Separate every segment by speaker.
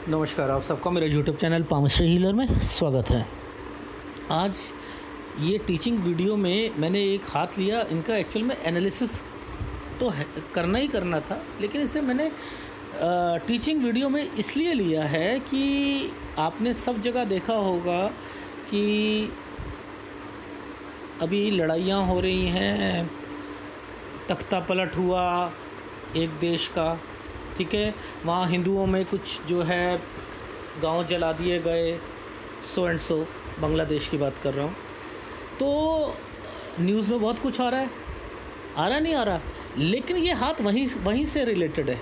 Speaker 1: नमस्कार, आप सबका मेरे यूट्यूब चैनल पामश्री हीलर में स्वागत है। आज ये टीचिंग वीडियो में मैंने एक हाथ लिया, इनका एक्चुअल में एनालिसिस तो है करना ही करना था, लेकिन इसे मैंने टीचिंग वीडियो में इसलिए लिया है कि आपने सब जगह देखा होगा कि अभी लड़ाइयाँ हो रही हैं, तख्ता पलट हुआ एक देश का, ठीक है। वहाँ हिंदुओं में कुछ जो है गांव जला दिए गए, सो एंड सो, बांग्लादेश की बात कर रहा हूँ। तो न्यूज़ में बहुत कुछ आ रहा नहीं आ रहा, लेकिन ये हाथ वहीं से रिलेटेड है,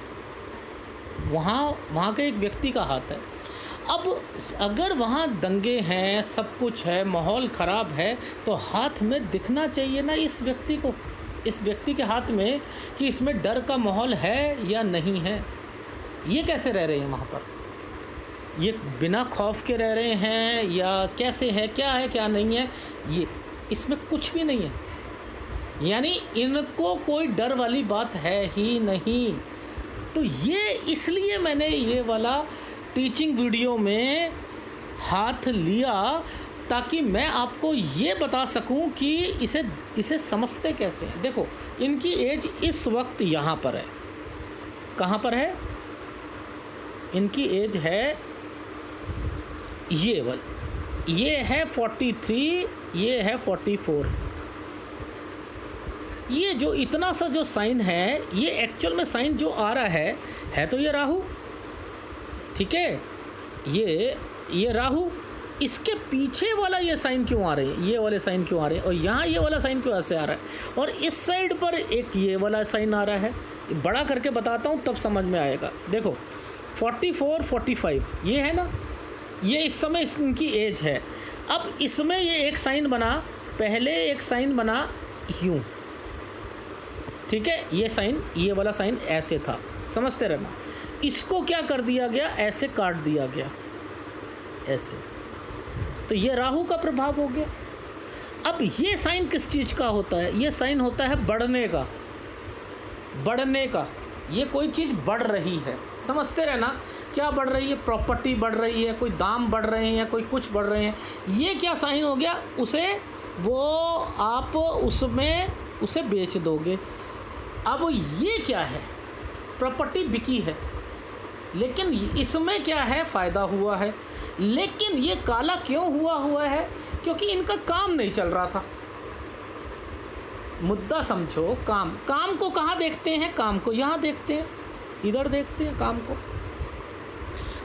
Speaker 1: वहाँ के एक व्यक्ति का हाथ है। अब अगर वहाँ दंगे हैं, सब कुछ है, माहौल ख़राब है, तो हाथ में दिखना चाहिए ना इस व्यक्ति के हाथ में कि इसमें डर का माहौल है या नहीं है। ये कैसे रह रहे हैं वहाँ पर, ये बिना खौफ के रह रहे हैं या कैसे है, क्या नहीं है, ये इसमें कुछ भी नहीं है। यानी इनको कोई डर वाली बात है ही नहीं। तो ये इसलिए मैंने ये वाला टीचिंग वीडियो में हाथ लिया ताकि मैं आपको ये बता सकूं कि इसे समझते कैसे हैं। देखो, इनकी एज इस वक्त यहाँ पर है, कहाँ पर है, इनकी एज है ये वाली, ये है 43, ये है 44। ये जो इतना सा जो साइन है, ये एक्चुअल में साइन जो आ रहा है तो ये राहु, ठीक है, ये राहु। इसके पीछे वाला ये साइन क्यों आ रहे हैं, ये वाले साइन क्यों आ रहे हैं, और यहाँ ये वाला साइन क्यों ऐसे आ रहा है, और इस साइड पर एक ये वाला साइन आ रहा है। बड़ा करके बताता हूँ तब समझ में आएगा। देखो 44, 45 ये है ना, ये इस समय इनकी एज है। अब इसमें ये एक साइन बना, पहले एक साइन बना यूँ, ठीक है, ये साइन, ये वाला साइन ऐसे था, समझते रहना। इसको क्या कर दिया गया, ऐसे काट दिया गया, ऐसे। तो ये राहु का प्रभाव हो गया। अब ये साइन किस चीज़ का होता है, ये साइन होता है बढ़ने का। ये कोई चीज़ बढ़ रही है, समझते रहना। क्या बढ़ रही है, प्रॉपर्टी बढ़ रही है, कोई दाम बढ़ रहे हैं, कोई कुछ बढ़ रहे हैं। ये क्या साइन हो गया, आप उसे बेच दोगे। अब ये क्या है, प्रॉपर्टी बिकी है, लेकिन इसमें क्या है, फ़ायदा हुआ है। लेकिन ये काला क्यों हुआ है, क्योंकि इनका काम नहीं चल रहा था। मुद्दा समझो, काम को कहाँ देखते हैं, काम को यहाँ देखते हैं, इधर देखते हैं काम को।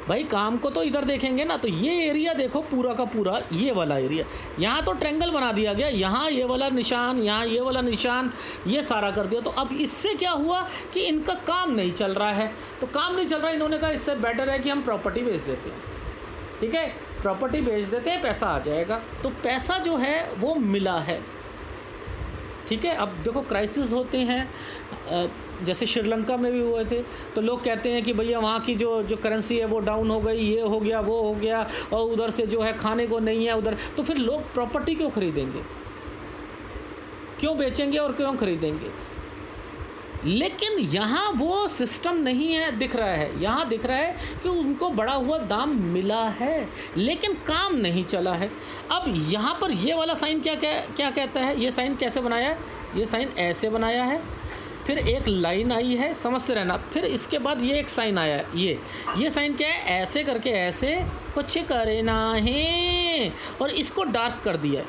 Speaker 1: भाई काम को तो इधर देखेंगे ना। तो ये एरिया देखो, पूरा का पूरा ये वाला एरिया, यहाँ तो ट्रायंगल बना दिया गया, यहाँ ये वाला निशान, यहाँ ये वाला निशान, ये सारा कर दिया। तो अब इससे क्या हुआ कि इनका काम नहीं चल रहा है। तो काम नहीं चल रहा, इन्होंने कहा इससे बेटर है कि हम प्रॉपर्टी बेच देते हैं, ठीक है, प्रॉपर्टी बेच देते हैं, पैसा आ जाएगा। तो पैसा जो है वो मिला है, ठीक है। अब देखो क्राइसिस होते हैं, जैसे श्रीलंका में भी हुए थे, तो लोग कहते हैं कि भैया वहाँ की जो करेंसी है वो डाउन हो गई, ये हो गया, वो हो गया, और उधर से जो है खाने को नहीं है उधर। तो फिर लोग प्रॉपर्टी क्यों खरीदेंगे, क्यों बेचेंगे और क्यों खरीदेंगे। लेकिन यहाँ वो सिस्टम नहीं है, दिख रहा है, यहाँ दिख रहा है कि उनको बढ़ा हुआ दाम मिला है, लेकिन काम नहीं चला है। अब यहाँ पर ये वाला साइन क्या कहता है, ये साइन कैसे बनाया है, ये साइन ऐसे बनाया है, फिर एक लाइन आई है, समझते रहना। फिर इसके बाद ये एक साइन आया है, ये साइन क्या है, ऐसे करके ऐसे कुछ करना है, और इसको डार्क कर दिया,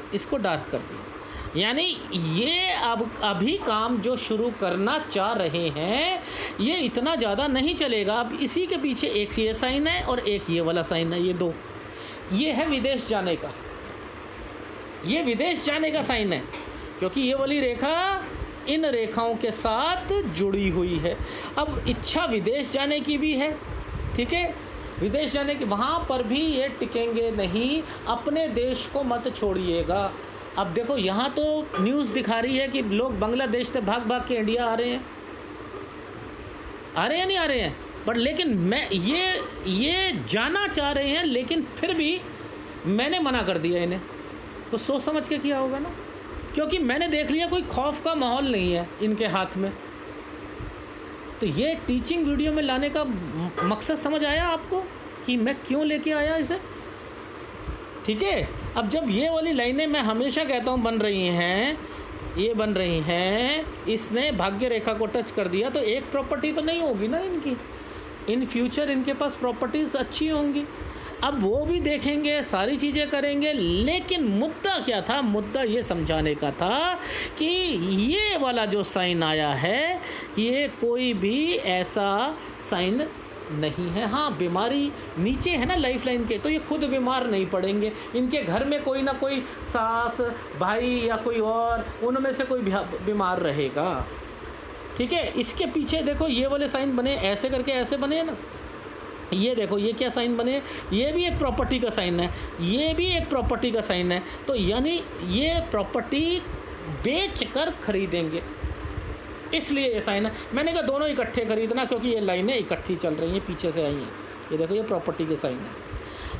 Speaker 1: यानी ये अब अभी काम जो शुरू करना चाह रहे हैं ये इतना ज़्यादा नहीं चलेगा। अब इसी के पीछे एक ये साइन है और एक ये वाला साइन है, ये दो, ये है विदेश जाने का, ये विदेश जाने का साइन है, क्योंकि ये वाली रेखा इन रेखाओं के साथ जुड़ी हुई है। अब इच्छा विदेश जाने की भी है, ठीक है, विदेश जाने की, वहाँ पर भी ये टिकेंगे नहीं, अपने देश को मत छोड़िएगा। अब देखो यहाँ तो न्यूज़ दिखा रही है कि लोग बांग्लादेश से भाग के इंडिया आ रहे हैं या नहीं आ रहे हैं, बट लेकिन ये जाना चाह रहे हैं, लेकिन फिर भी मैंने मना कर दिया इन्हें। तो सोच समझ के किया होगा ना, क्योंकि मैंने देख लिया कोई खौफ का माहौल नहीं है इनके हाथ में। तो ये टीचिंग वीडियो में लाने का मकसद समझ आया आपको कि मैं क्यों लेके आया इसे। ठीक है, अब जब ये वाली लाइनें मैं हमेशा कहता हूँ बन रही हैं, ये बन रही हैं, इसने भाग्य रेखा को टच कर दिया तो एक प्रॉपर्टी तो नहीं होगी ना इनकी, इन फ्यूचर इनके पास प्रॉपर्टीज़ अच्छी होंगी। अब वो भी देखेंगे, सारी चीज़ें करेंगे, लेकिन मुद्दा क्या था, मुद्दा ये समझाने का था कि ये वाला जो साइन आया है ये कोई भी ऐसा साइन नहीं है। हाँ, बीमारी नीचे है ना लाइफ लाइन के, तो ये खुद बीमार नहीं पड़ेंगे, इनके घर में कोई ना कोई सास, भाई या कोई और उनमें से कोई बीमार रहेगा। ठीक है, इसके पीछे देखो ये वाले साइन बने, ऐसे करके ऐसे बने ना, ये देखो ये क्या साइन बने, ये भी एक प्रॉपर्टी का साइन है, ये भी एक प्रॉपर्टी का साइन है। तो यानी ये प्रॉपर्टी बेच कर खरीदेंगे, इसलिए ये साइन है। मैंने कहा दोनों इकट्ठे खरीदना, क्योंकि ये लाइनें इकट्ठी चल रही हैं, पीछे से आई हैं। ये देखो ये प्रॉपर्टी के साइन है।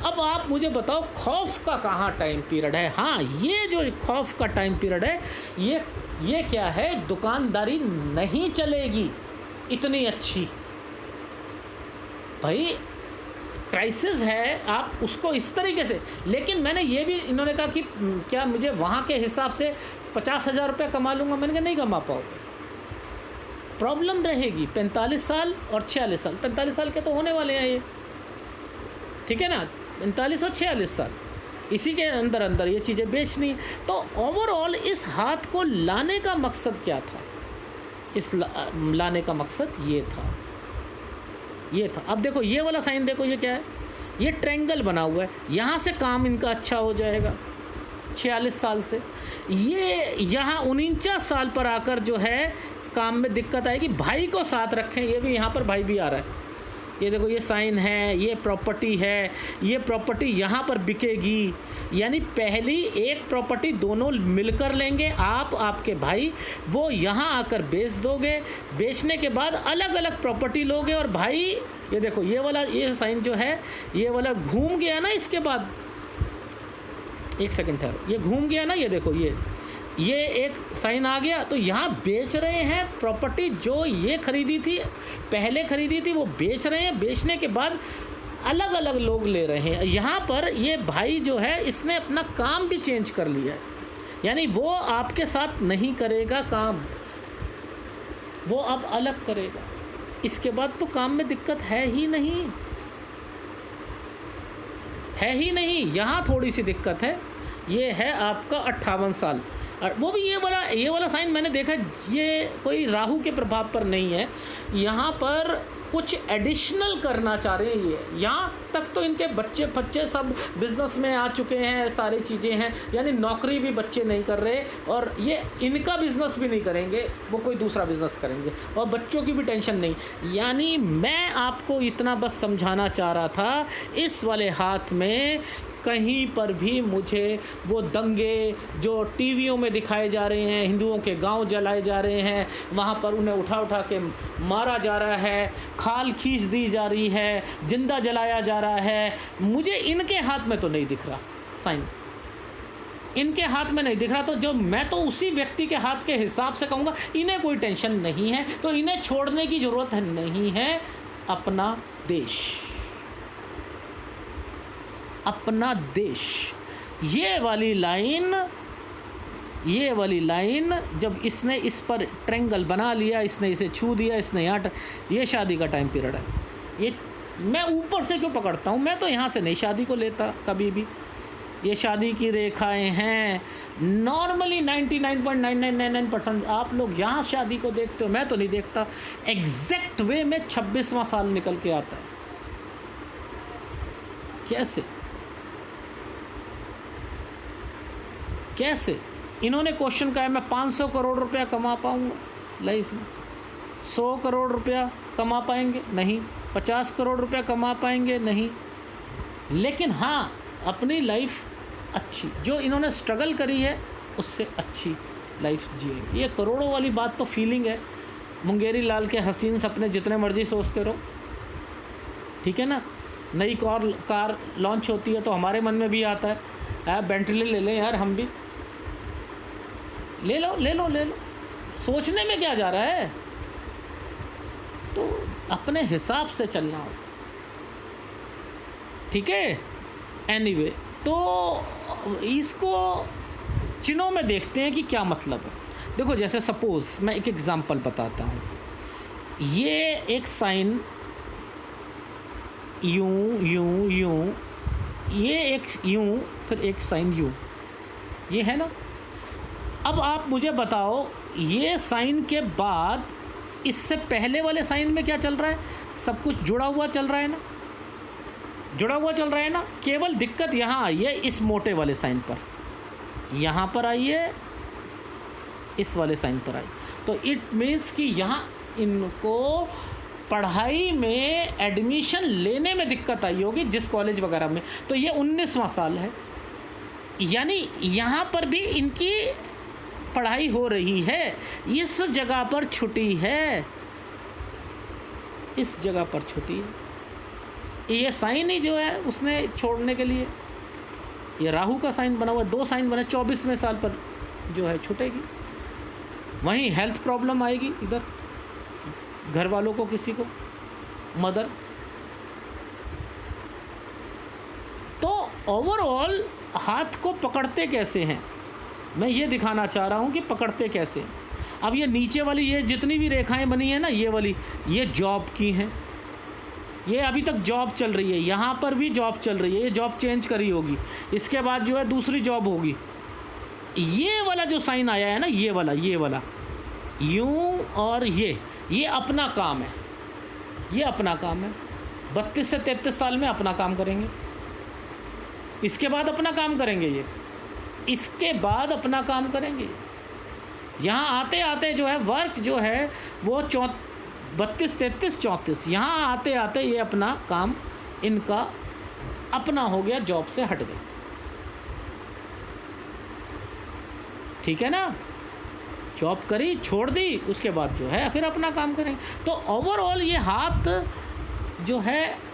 Speaker 1: अब आप मुझे बताओ खौफ का कहाँ टाइम पीरियड है। हाँ, ये जो खौफ का टाइम पीरियड है, ये क्या है, दुकानदारी नहीं चलेगी इतनी अच्छी। भाई क्राइसिस है, आप उसको इस तरीके से, लेकिन मैंने ये भी, इन्होंने कहा कि क्या मुझे वहाँ के हिसाब से 50,000 रुपये कमा लूँगा, मैंने कहा नहीं कमा पाओगे, प्रॉब्लम रहेगी। 45 साल और 46 साल, 45 साल के तो होने वाले हैं ये, ठीक है ना, 45 और 46 साल, इसी के अंदर अंदर ये चीज़ें बेचनी। तो ओवरऑल इस हाथ को लाने का मकसद क्या था, इस लाने का मकसद ये था। अब देखो ये वाला साइन देखो, ये क्या है, ये ट्रायंगल बना हुआ है, यहाँ से काम इनका अच्छा हो जाएगा 46 साल से। ये यहाँ 49 साल पर आकर जो है काम में दिक्कत आएगी। भाई को साथ रखें, ये भी यहाँ पर भाई भी आ रहा है, ये देखो ये साइन है, ये प्रॉपर्टी है, ये प्रॉपर्टी यहाँ पर बिकेगी। यानी पहली एक प्रॉपर्टी दोनों मिलकर लेंगे, आप आपके भाई, वो यहाँ आकर बेच दोगे, बेचने के बाद अलग अलग प्रॉपर्टी लोगे। और भाई ये देखो ये वाला, ये साइन जो है ये वाला घूम गया ना, इसके बाद एक सेकंड ठहरो, ये घूम गया ना, ये देखो ये एक साइन आ गया। तो यहाँ बेच रहे हैं प्रॉपर्टी, जो ये खरीदी थी, पहले खरीदी थी, वो बेच रहे हैं, बेचने के बाद अलग अलग लोग ले रहे हैं। यहाँ पर ये भाई जो है इसने अपना काम भी चेंज कर लिया है, यानी वो आपके साथ नहीं करेगा काम, वो अब अलग करेगा। इसके बाद तो काम में दिक्कत है ही नहीं। यहाँ थोड़ी सी दिक्कत है, ये है आपका 58 साल। वो भी ये वाला साइन मैंने देखा, ये कोई राहु के प्रभाव पर नहीं है, यहाँ पर कुछ एडिशनल करना चाह रहे हैं ये। यहाँ तक तो इनके बच्चे सब बिज़नेस में आ चुके हैं, सारी चीज़ें हैं, यानी नौकरी भी बच्चे नहीं कर रहे, और ये इनका बिज़नेस भी नहीं करेंगे, वो कोई दूसरा बिज़नेस करेंगे, और बच्चों की भी टेंशन नहीं। यानी मैं आपको इतना बस समझाना चाह रहा था, इस वाले हाथ में कहीं पर भी मुझे वो दंगे जो टीवियों में दिखाए जा रहे हैं, हिंदुओं के गांव जलाए जा रहे हैं, वहाँ पर उन्हें उठा के मारा जा रहा है, खाल खींच दी जा रही है, जिंदा जलाया जा रहा है, मुझे इनके हाथ में तो नहीं दिख रहा साइन, इनके हाथ में नहीं दिख रहा। तो जो मैं तो उसी व्यक्ति के हाथ के हिसाब से कहूँगा, इन्हें कोई टेंशन नहीं है, तो इन्हें छोड़ने की ज़रूरत नहीं है। अपना देश, ये वाली लाइन जब इसने इस पर ट्रायंगल बना लिया, इसने इसे छू दिया, इसने यहाँ, ये शादी का टाइम पीरियड है। ये मैं ऊपर से क्यों पकड़ता हूँ, मैं तो यहाँ से नहीं शादी को लेता कभी भी। ये शादी की रेखाएं हैं, नॉर्मली 99.9999% आप लोग यहाँ शादी को देखते हो, मैं तो नहीं देखता। एग्जैक्ट वे में 26वां साल निकल के आता है। कैसे इन्होंने क्वेश्चन कहा है, मैं 500 करोड़ रुपया कमा पाऊँगा लाइफ में, 100 करोड़ रुपया कमा पाएंगे नहीं, 50 करोड़ रुपया कमा पाएंगे नहीं, लेकिन हाँ अपनी लाइफ अच्छी, जो इन्होंने स्ट्रगल करी है उससे अच्छी लाइफ जिएंगे। ये करोड़ों वाली बात तो फीलिंग है, मुंगेरी लाल के हसीन सपने जितने मर्जी सोचते रहो, ठीक है ना। नई कार लॉन्च होती है तो हमारे मन में भी आता है, यार बेंटली ले लें यार, हम भी ले लो, सोचने में क्या जा रहा है। तो अपने हिसाब से चलना होता, ठीक है। एनीवे, तो इसको चिन्हों में देखते हैं कि क्या मतलब है। देखो, जैसे सपोज़ मैं एक एग्ज़ाम्पल बताता हूँ। ये एक साइन यूँ यूँ यूँ, ये एक यूँ, फिर एक साइन यूँ, ये है ना। अब आप मुझे बताओ, ये साइन के बाद इससे पहले वाले साइन में क्या चल रहा है? सब कुछ जुड़ा हुआ चल रहा है ना, जुड़ा हुआ चल रहा है ना। केवल दिक्कत यहाँ आई है इस मोटे वाले साइन पर, यहाँ पर आई है, इस वाले साइन पर आई। तो इट मीन्स कि यहाँ इनको पढ़ाई में एडमिशन लेने में दिक्कत आई होगी जिस कॉलेज वगैरह में। तो ये 19वां साल है, यानी यहाँ पर भी इनकी पढ़ाई हो रही है। इस जगह पर छुट्टी है, इस जगह पर छुट्टी है। ये साइन ही जो है उसने छोड़ने के लिए, ये राहु का साइन बना हुआ है, 2 साइन बने, 24वें साल पर जो है छूटेगी। वहीं हेल्थ प्रॉब्लम आएगी, इधर घर वालों को, किसी को, मदर। तो ओवरऑल हाथ को पकड़ते कैसे हैं, मैं ये दिखाना चाह रहा हूँ कि पकड़ते कैसे। अब ये नीचे वाली, ये जितनी भी रेखाएं बनी है ना, ये वाली, ये जॉब की हैं। ये अभी तक जॉब चल रही है, यहाँ पर भी जॉब चल रही है, ये जॉब चेंज करी होगी, इसके बाद जो है दूसरी जॉब होगी। ये वाला जो साइन आया है ना, ये वाला यूँ, और ये अपना काम है, ये अपना काम है। 32 से 33 साल में अपना काम करेंगे, इसके बाद अपना काम करेंगे, ये इसके बाद अपना काम करेंगे। यहाँ आते आते जो है वर्क जो है वो 32, 33, 34, यहाँ आते आते ये अपना काम इनका अपना हो गया, जॉब से हट गए। ठीक है ना, जॉब करी, छोड़ दी, उसके बाद जो है फिर अपना काम करेंगे। तो ओवरऑल ये हाथ जो है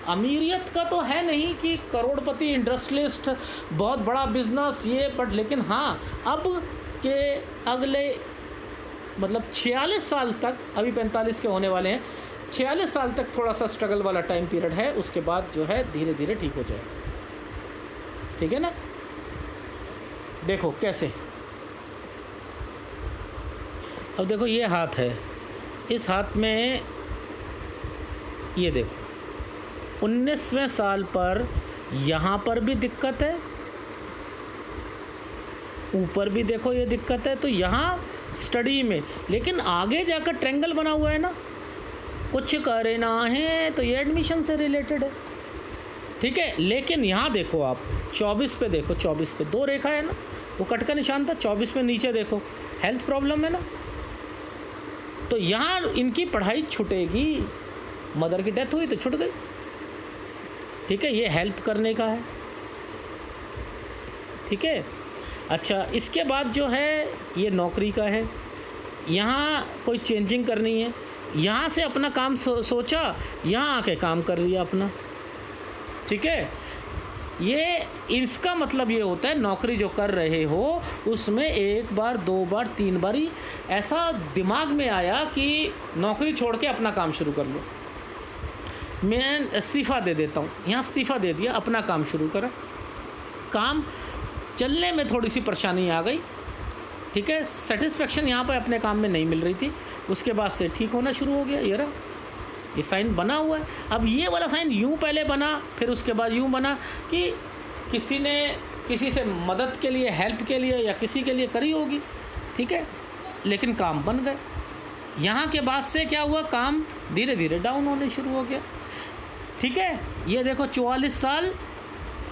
Speaker 1: अमीरियत का तो है नहीं कि करोड़पति इंडस्ट्रियलिस्ट, बहुत बड़ा बिजनेस ये, बट लेकिन हाँ, अब के अगले मतलब 46 साल तक, अभी 45 के होने वाले हैं, 46 साल तक थोड़ा सा स्ट्रगल वाला टाइम पीरियड है, उसके बाद जो है धीरे धीरे ठीक हो जाएगा। ठीक है ना। देखो कैसे, अब देखो ये हाथ है, इस हाथ में ये देखो 19वें साल पर यहाँ पर भी दिक्कत है, ऊपर भी देखो ये दिक्कत है। तो यहाँ स्टडी में, लेकिन आगे जाकर ट्रायंगल बना हुआ है ना, कुछ करना है तो ये एडमिशन से रिलेटेड है। ठीक है, लेकिन यहाँ देखो आप 24 पे देखो, 24 पे 2 रेखा है ना, वो कट का निशान था। 24 पे नीचे देखो हेल्थ प्रॉब्लम है ना, तो यहाँ इनकी पढ़ाई छूटेगी। मदर की डेथ हुई तो छूट गई। ठीक है, ये हेल्प करने का है। ठीक है, अच्छा, इसके बाद जो है ये नौकरी का है, यहाँ कोई चेंजिंग करनी है, यहाँ से अपना काम सोचा, यहाँ आके काम कर लिया अपना। ठीक है, ये इसका मतलब ये होता है नौकरी जो कर रहे हो उसमें 1 बार 2 बार 3 बार ही ऐसा दिमाग में आया कि नौकरी छोड़ के अपना काम शुरू कर लो, मैं इस्तीफ़ा दे देता हूँ। यहाँ इस्तीफ़ा दे दिया, अपना काम शुरू करा, काम चलने में थोड़ी सी परेशानी आ गई। ठीक है, सेटिस्फेक्शन यहाँ पर अपने काम में नहीं मिल रही थी, उसके बाद से ठीक होना शुरू हो गया। ये रहा, ये साइन बना हुआ है। अब ये वाला साइन यूँ पहले बना, फिर उसके बाद यूँ बना कि किसी ने किसी से मदद के लिए, हेल्प के लिए या किसी के लिए करी होगी। ठीक है, लेकिन काम बन गए। यहाँ के बाद से क्या हुआ, काम धीरे धीरे डाउन होने शुरू हो गया। ठीक है, ये देखो 44 साल,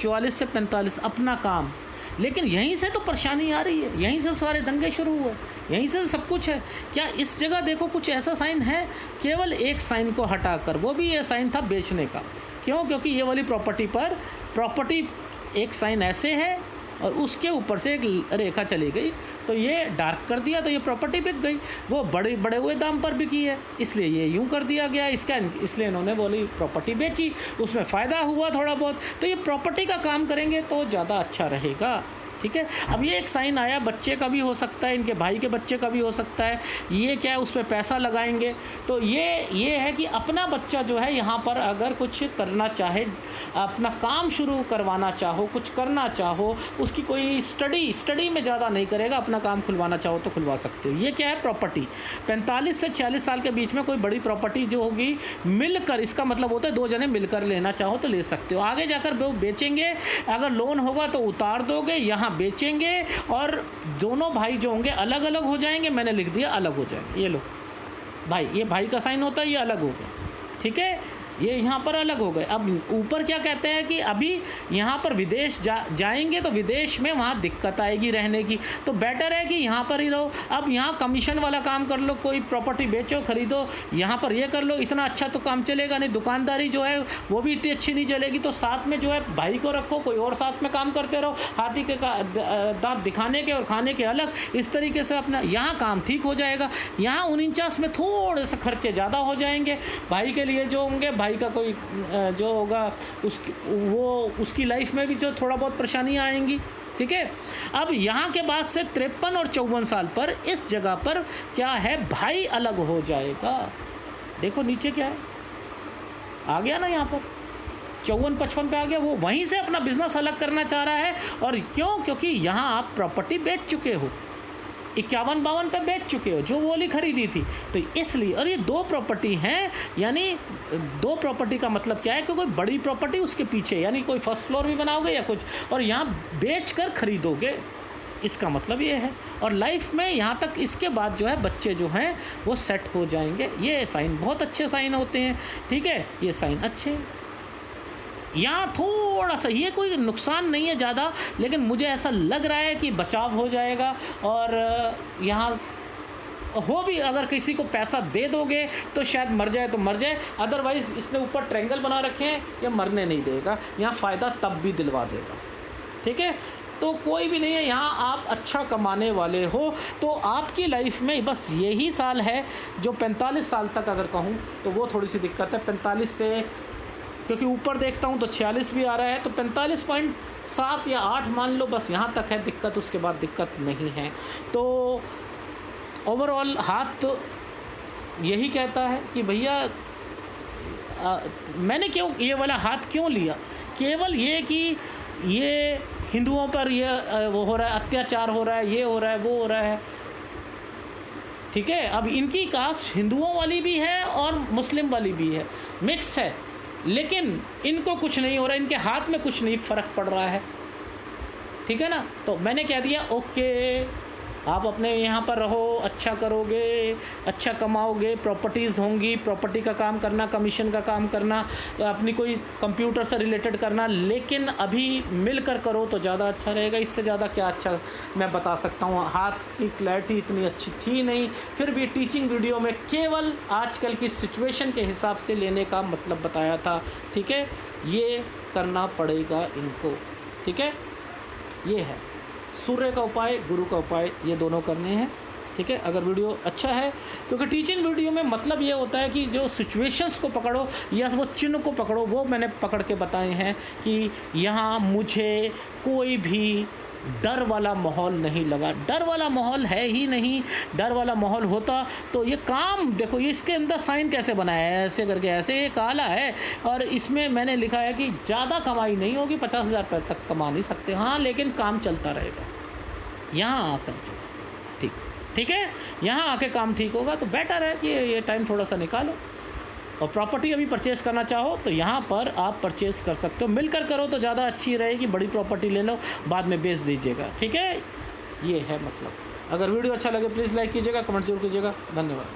Speaker 1: 44 से 45 अपना काम, लेकिन यहीं से तो परेशानी आ रही है, यहीं से सारे दंगे शुरू हुए, यहीं से सब कुछ है। क्या इस जगह देखो कुछ ऐसा साइन है, केवल एक साइन को हटाकर, वो भी ये साइन था बेचने का। क्यों? क्योंकि ये वाली प्रॉपर्टी पर प्रॉपर्टी एक साइन ऐसे है और उसके ऊपर से एक रेखा चली गई, तो ये डार्क कर दिया, तो ये प्रॉपर्टी बिक गई। वो बड़े हुए दाम पर बिकी है, इसलिए ये यूँ कर दिया गया इसका, इसलिए इन्होंने बोली प्रॉपर्टी बेची, उसमें फ़ायदा हुआ थोड़ा बहुत। तो ये प्रॉपर्टी का काम करेंगे तो ज़्यादा अच्छा रहेगा। ठीक है। अब ये एक साइन आया, बच्चे का भी हो सकता है, इनके भाई के बच्चे का भी हो सकता है। ये क्या है, उस पर पैसा लगाएंगे। तो ये है कि अपना बच्चा जो है यहाँ पर अगर कुछ करना चाहे, अपना काम शुरू करवाना चाहो, कुछ करना चाहो, उसकी कोई स्टडी में ज़्यादा नहीं करेगा, अपना काम खुलवाना चाहो तो खुलवा सकते हो। ये क्या है, प्रॉपर्टी। 45 से 46 साल के बीच में कोई बड़ी प्रॉपर्टी जो होगी मिलकर, इसका मतलब होता है 2 जने मिलकर लेना चाहो तो ले सकते हो। आगे जाकर वो बेचेंगे, अगर लोन होगा तो उतार दोगे, यहाँ बेचेंगे और दोनों भाई जो होंगे अलग अलग हो जाएंगे। मैंने लिख दिया अलग हो जाएंगे। ये लो भाई, ये भाई का साइन होता है, ये अलग हो गया, ठीक है, ये यहाँ पर अलग हो गए। अब ऊपर क्या कहते हैं कि अभी यहाँ पर विदेश जाएंगे तो विदेश में वहाँ दिक्कत आएगी रहने की, तो बेटर है कि यहाँ पर ही रहो। अब यहाँ कमीशन वाला काम कर लो, कोई प्रॉपर्टी बेचो खरीदो, यहाँ पर ये कर लो, इतना अच्छा तो काम चलेगा नहीं। दुकानदारी जो है वो भी इतनी अच्छी नहीं चलेगी, तो साथ में जो है भाई को रखो, कोई और साथ में काम करते रहो, हाथी के दांत दिखाने के और खाने के अलग, इस तरीके से अपना यहाँ काम ठीक हो जाएगा। यहाँ 49 में थोड़े से खर्चे ज़्यादा हो जाएंगे, भाई के लिए जो होंगे, भाई का कोई जो होगा उसकी लाइफ में भी जो थोड़ा बहुत परेशानियां आएंगी, ठीक है। अब यहाँ के बाद से 53 और 54 साल पर इस जगह पर क्या है, भाई अलग हो जाएगा। देखो नीचे क्या है, आ गया ना, यहाँ पर 54-55 पे आ गया। वो वहीं से अपना बिजनेस अलग करना चाह रहा है। और क्यों? क्योंकि यहाँ आप प्रॉपर्टी बेच चुके हो, 51-52 पे बेच चुके हो जो वो वाली खरीदी थी, तो इसलिए। और ये 2 प्रॉपर्टी हैं, यानी 2 प्रॉपर्टी का मतलब क्या है कि कोई बड़ी प्रॉपर्टी उसके पीछे, यानी कोई फर्स्ट फ्लोर भी बनाओगे या कुछ, और यहाँ बेच कर खरीदोगे, इसका मतलब ये है। और लाइफ में यहाँ तक, इसके बाद जो है बच्चे जो हैं वो सेट हो जाएंगे। ये साइन बहुत अच्छे साइन होते हैं, ठीक है, ये साइन अच्छे। यहाँ थोड़ा सा, ये कोई नुकसान नहीं है ज़्यादा, लेकिन मुझे ऐसा लग रहा है कि बचाव हो जाएगा। और यहाँ हो भी, अगर किसी को पैसा दे दोगे तो शायद मर जाए तो मर जाए, अदरवाइज़ इसने ऊपर ट्रायंगल बना रखे हैं, ये मरने नहीं देगा, यहाँ फ़ायदा तब भी दिलवा देगा, ठीक है। तो कोई भी नहीं है, यहाँ आप अच्छा कमाने वाले हो। तो आपकी लाइफ में बस यही साल है जो 45 साल तक अगर कहूँ तो वो थोड़ी सी दिक्कत है। 45 से, क्योंकि ऊपर देखता हूँ तो 46 भी आ रहा है, तो 45.7 या 8 मान लो, बस यहाँ तक है दिक्कत, उसके बाद दिक्कत नहीं है। तो ओवरऑल हाथ तो यही कहता है कि भैया मैंने क्यों ये वाला हाथ क्यों लिया, केवल ये कि ये हिंदुओं पर ये वो हो रहा है, अत्याचार हो रहा है, ये हो रहा है, वो हो रहा है, ठीक है। अब इनकी कास्ट हिंदुओं वाली भी है और मुस्लिम वाली भी है, मिक्स है, लेकिन इनको कुछ नहीं हो रहा, इनके हाथ में कुछ नहीं फ़र्क पड़ रहा है, ठीक है ना। तो मैंने कह दिया ओके, आप अपने यहाँ पर रहो, अच्छा करोगे, अच्छा कमाओगे, प्रॉपर्टीज़ होंगी, प्रॉपर्टी का काम करना, कमीशन का काम करना, अपनी कोई कंप्यूटर से रिलेटेड करना, लेकिन अभी मिलकर करो तो ज़्यादा अच्छा रहेगा। इससे ज़्यादा क्या अच्छा मैं बता सकता हूँ। हाथ की क्लैरिटी इतनी अच्छी थी नहीं, फिर भी टीचिंग वीडियो में केवल आजकल की सिचुएशन के हिसाब से लेने का मतलब बताया था, ठीक है। ये करना पड़ेगा इनको, ठीक है। ये है सूर्य का उपाय, गुरु का उपाय, ये दोनों करने हैं, ठीक है। अगर वीडियो अच्छा है, क्योंकि टीचिंग वीडियो में मतलब ये होता है कि जो सिचुएशंस को पकड़ो या वो चिन्ह को पकड़ो, वो मैंने पकड़ के बताए हैं कि यहाँ मुझे कोई भी डर वाला माहौल नहीं लगा। डर वाला माहौल है ही नहीं, डर वाला माहौल होता तो ये काम देखो, ये इसके अंदर साइन कैसे बनाया है, ऐसे करके, ऐसे ये काला है, और इसमें मैंने लिखा है कि ज़्यादा कमाई नहीं होगी, 50,000 रुपये तक कमा नहीं सकते, हाँ, लेकिन काम चलता रहेगा। यहाँ आकर जो ठीक है, यहाँ आके काम ठीक होगा, तो बेटर है कि ये टाइम थोड़ा सा निकालो। और प्रॉपर्टी अभी परचेज़ करना चाहो तो यहाँ पर आप परचेज़ कर सकते हो, मिलकर करो तो ज़्यादा अच्छी रहेगी। बड़ी प्रॉपर्टी ले लो, बाद में बेच दीजिएगा, ठीक है। ये है मतलब। अगर वीडियो अच्छा लगे प्लीज़ लाइक कीजिएगा, कमेंट जरूर कीजिएगा। धन्यवाद।